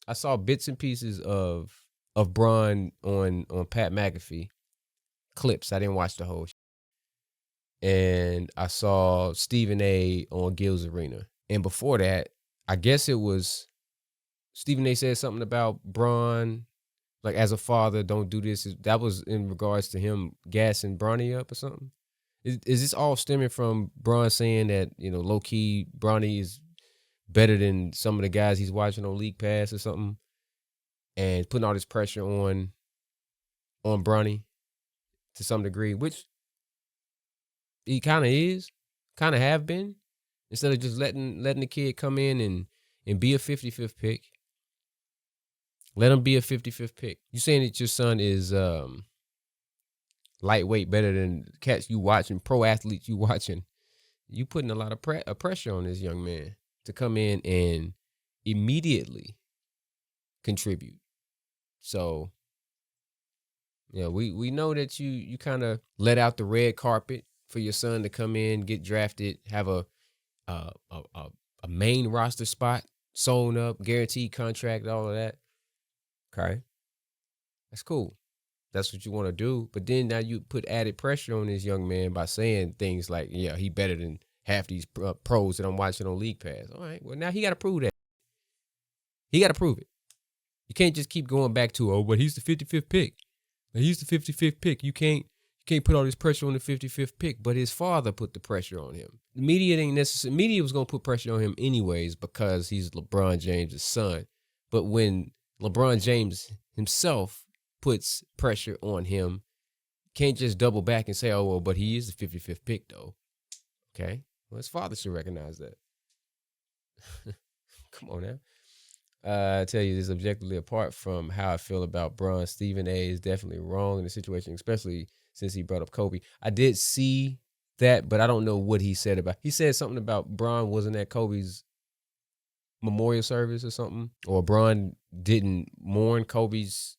I saw bits and pieces of Bron on Pat McAfee clips. I didn't watch the whole. And I saw Stephen A on Gil's Arena. And before that, I guess it was Stephen A said something about Bron, like as a father, don't do this. That was in regards to him gassing Bronny up or something. Is this all stemming from Bron saying that, low key Bronny is better than some of the guys he's watching on League Pass or something, and putting all this pressure on Bronny to some degree, which he kind of have been, instead of just letting the kid come in and be a 55th pick. Let him be a 55th pick. You saying that your son is lightweight, better than cats you watching, pro athletes you watching. You putting a lot of pressure on this young man to come in and immediately contribute. So, yeah, we know that you kind of let out the red carpet for your son to come in, get drafted, have a main roster spot sewn up, guaranteed contract, all of that. Okay, that's cool. That's what you want to do. But then now you put added pressure on this young man by saying things like, yeah, he better than half these pros that I'm watching on League Pass. All right, well, now he got to prove that. He got to prove it. You can't just keep going back to, but he's the 55th pick. He's the 55th pick. You can't put all this pressure on the 55th pick, but his father put the pressure on him. The media ain't necessary. Media was going to put pressure on him anyways because he's LeBron James' son. But when LeBron James himself puts pressure on him, can't just double back and say, oh, well, but he is the 55th pick, though. Okay? Well, his father should recognize that. Come on now. I tell you this objectively, apart from how I feel about Bron, Stephen A is definitely wrong in the situation, especially since he brought up Kobe. I did see that, but I don't know what he said about. He said something about Bron wasn't at Kobe's memorial service or something, or Bron didn't mourn Kobe's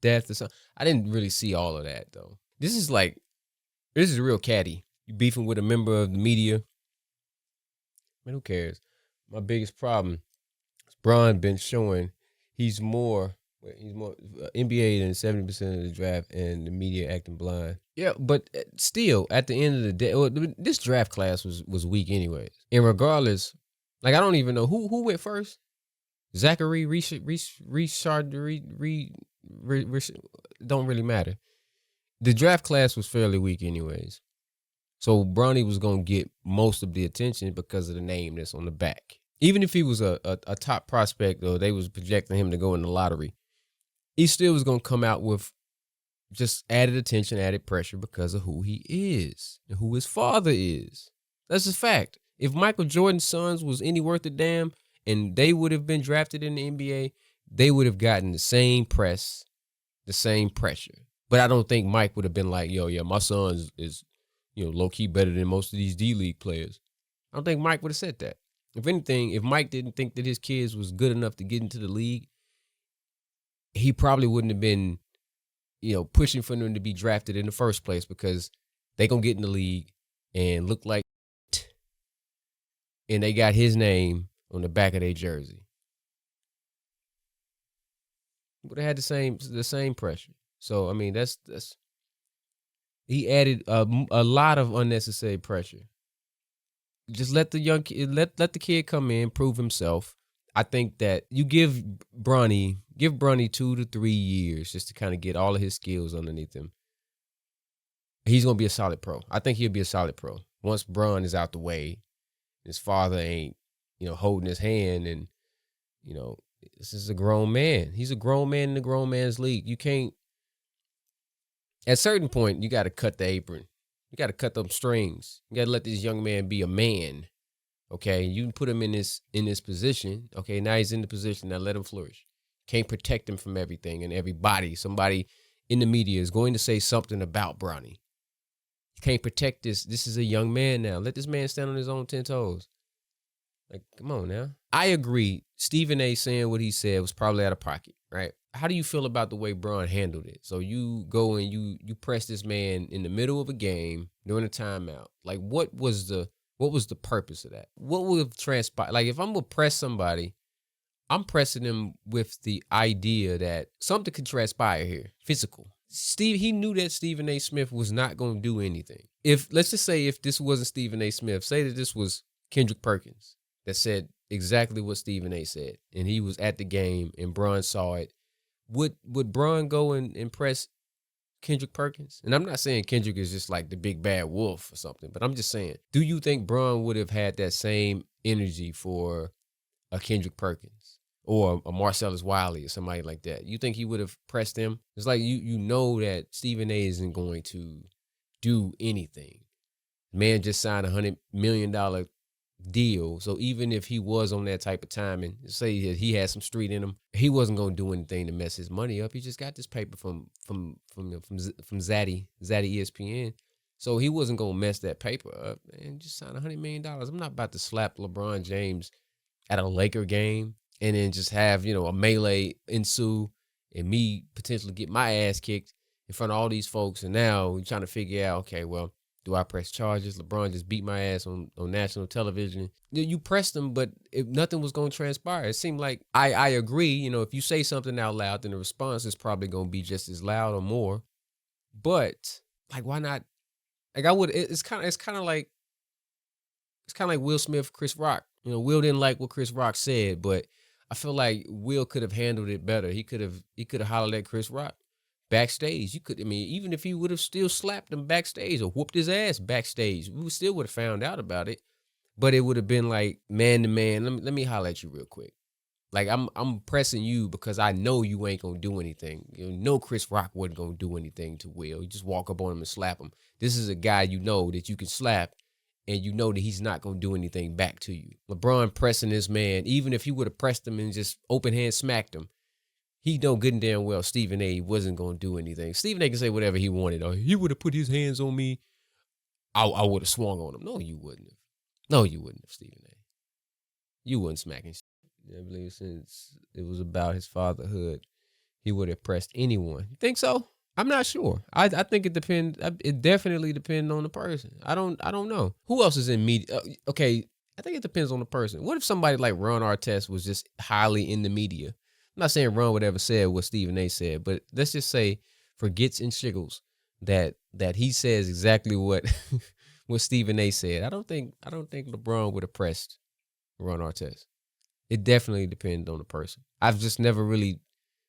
death or something. I didn't really see all of that though. This is real catty. You beefing with a member of the media. Man, who cares? My biggest problem is Bron been showing he's more NBA than 70% of the draft, and the media acting blind. Yeah, but still, at the end of the day, this draft class was weak anyways. And regardless, I don't even know who went first. Zachary Richard don't really matter. The draft class was fairly weak anyways. So Bronny was going to get most of the attention because of the name that's on the back. Even if he was a top prospect, or they was projecting him to go in the lottery, he still was going to come out with just added attention, added pressure because of who he is and who his father is. That's a fact. If Michael Jordan's sons was any worth a damn and they would have been drafted in the NBA, they would have gotten the same press, the same pressure. But I don't think Mike would have been like, yo, yeah, my son is low-key better than most of these D-League players. I don't think Mike would have said that. If anything, if Mike didn't think that his kids was good enough to get into the league, he probably wouldn't have been, pushing for them to be drafted in the first place, because they gonna get in the league and look like, and they got his name on the back of their jersey. Would have had the same pressure. So I mean, that's he added a lot of unnecessary pressure. Just let the young kid, let the kid come in, prove himself. I think that you give Bronny 2 to 3 years just to kind of get all of his skills underneath him. He's going to be a solid pro. I think he'll be a solid pro. Once Bron is out the way, his father ain't, holding his hand, and, this is a grown man. He's a grown man in the grown man's league. You can't, at a certain point, you got to cut the apron. You got to cut them strings. You got to let this young man be a man. Okay, you can put him in this position. Okay, now he's in the position. Now let him flourish. Can't protect him from everything and everybody. Somebody in the media is going to say something about Bronny. You can't protect this. This is a young man now. Let this man stand on his own 10 toes. Like, come on now. I agree. Stephen A saying what he said was probably out of pocket, right? How do you feel about the way Bron handled it? So you go and you press this man in the middle of a game during a timeout. Like, what was the purpose of that? What would have transpired? Like, if I'm going to press somebody, I'm pressing him with the idea that something could transpire here, physical. He knew that Stephen A. Smith was not going to do anything. If, let's just say, if this wasn't Stephen A. Smith, say that this was Kendrick Perkins that said exactly what Stephen A. said, and he was at the game and Bron saw it, would Bron go and press Kendrick Perkins? And I'm not saying Kendrick is just like the big bad wolf or something, but I'm just saying, do you think Bron would have had that same energy for a Kendrick Perkins or a Marcellus Wiley or somebody like that? You think he would have pressed him? It's like you know that Stephen A. isn't going to do anything. Man just signed $100 million deal. So even if he was on that type of timing, say that he had some street in him, he wasn't going to do anything to mess his money up. He just got this paper from Zaddy ESPN. So he wasn't going to mess that paper up and just sign $100 million. I'm not about to slap LeBron James at a Laker game and then just have, a melee ensue and me potentially get my ass kicked in front of all these folks. And now we're trying to figure out, okay, well, do I press charges? LeBron just beat my ass on national television. You pressed him, but if nothing was going to transpire. It seemed like I agree. If you say something out loud, then the response is probably going to be just as loud or more. But like, why not? Like it's kind of like Will Smith, Chris Rock. Will didn't like what Chris Rock said, but I feel like Will could have handled it better. He could have hollered at Chris Rock backstage. Even if he would have still slapped him backstage or whooped his ass backstage, we still would have found out about it. But it would have been like man to man. Let me holler at you real quick. Like I'm pressing you because I know you ain't gonna do anything. Chris Rock wasn't gonna do anything to Will. You just walk up on him and slap him. This is a guy that you can slap, and that he's not gonna do anything back to you. LeBron pressing this man, even if he would have pressed him and just open hand smacked him, he know good and damn well Stephen A. wasn't gonna do anything. Stephen A. can say whatever he wanted. Or he would have put his hands on me, I would have swung on him. No, you wouldn't have. No, you wouldn't have, Stephen A. You wouldn't smack him. I believe since it was about his fatherhood, he would have pressed anyone. You think so? I'm not sure. I think it depends. It definitely depends on the person. I don't know. Who else is in media? Okay, I think it depends on the person. What if somebody like Ron Artest was just highly in the media? I'm not saying Ron would ever say what Stephen A. said, but let's just say for gits and shiggles that he says exactly what what Stephen A. said. I don't think LeBron would have pressed Ron Artest. It definitely depends on the person. I've just never really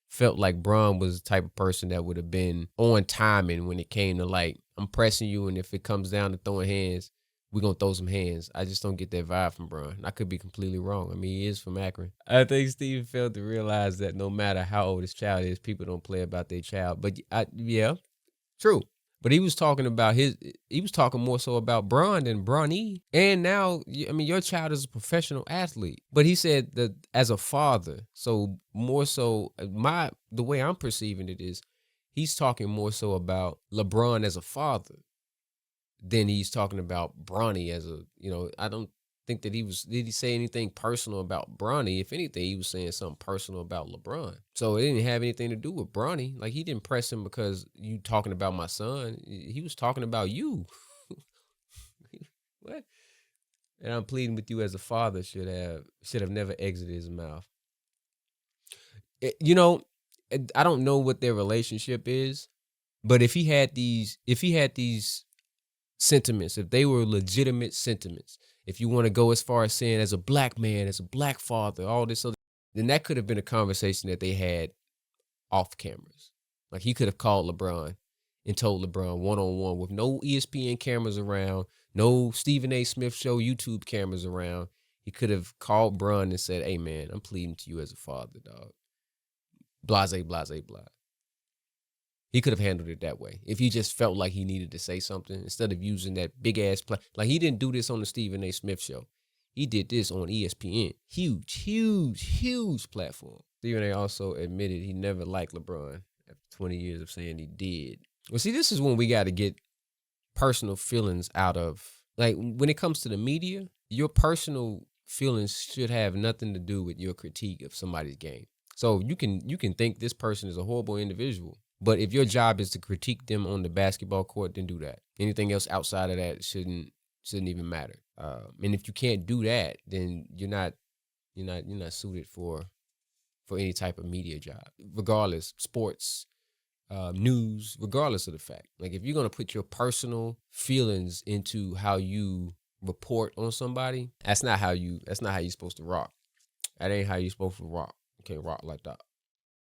felt like Bron was the type of person that would have been on timing when it came to like, I'm pressing you, and if it comes down to throwing hands, we're going to throw some hands. I just don't get that vibe from Bron. I could be completely wrong. He is from Akron. I think Steve failed to realize that no matter how old his child is, people don't play about their child. But yeah, true. But he was talking more so about Bron than Bronny. And now, your child is a professional athlete. But he said that as a father, so more so, the way I'm perceiving it is, he's talking more so about LeBron as a father than he's talking about Bronny as I don't think that did he say anything personal about Bronny? If anything, he was saying something personal about LeBron. So it didn't have anything to do with Bronny. Like, he didn't press him because you talking about my son. He was talking about you. What? And I'm pleading with you as a father should have never exited his mouth. I don't know what their relationship is, but if he had these sentiments, if they were legitimate sentiments, if you want to go as far as saying as a black man, as a black father, all this other, then that could have been a conversation that they had off cameras. Like, he could have called LeBron and told LeBron one-on-one with no ESPN cameras around, no Stephen A. Smith show YouTube cameras around. He could have called Bron and said, hey man, I'm pleading to you as a father, dog. Blase, blase, blah. He could have handled it that way if he just felt like he needed to say something instead of using that big ass play. Like, he didn't do this on the Stephen A. Smith show. He did this on ESPN. Huge, huge, huge platform. Stephen A. also admitted he never liked LeBron after 20 years of saying he did. Well, see, this is when we got to get personal feelings out of, like, when it comes to the media, your personal feelings should have nothing to do with your critique of somebody's game. So you can think this person is a horrible individual, but if your job is to critique them on the basketball court, then do that. Anything else outside of that shouldn't even matter. And if you can't do that, then you're not suited for for any type of media job, regardless, sports, news, regardless of the fact. Like if you're gonna put your personal feelings into how you report on somebody, that's not how you're supposed to rock. That ain't how you're supposed to rock. You can't rock like that.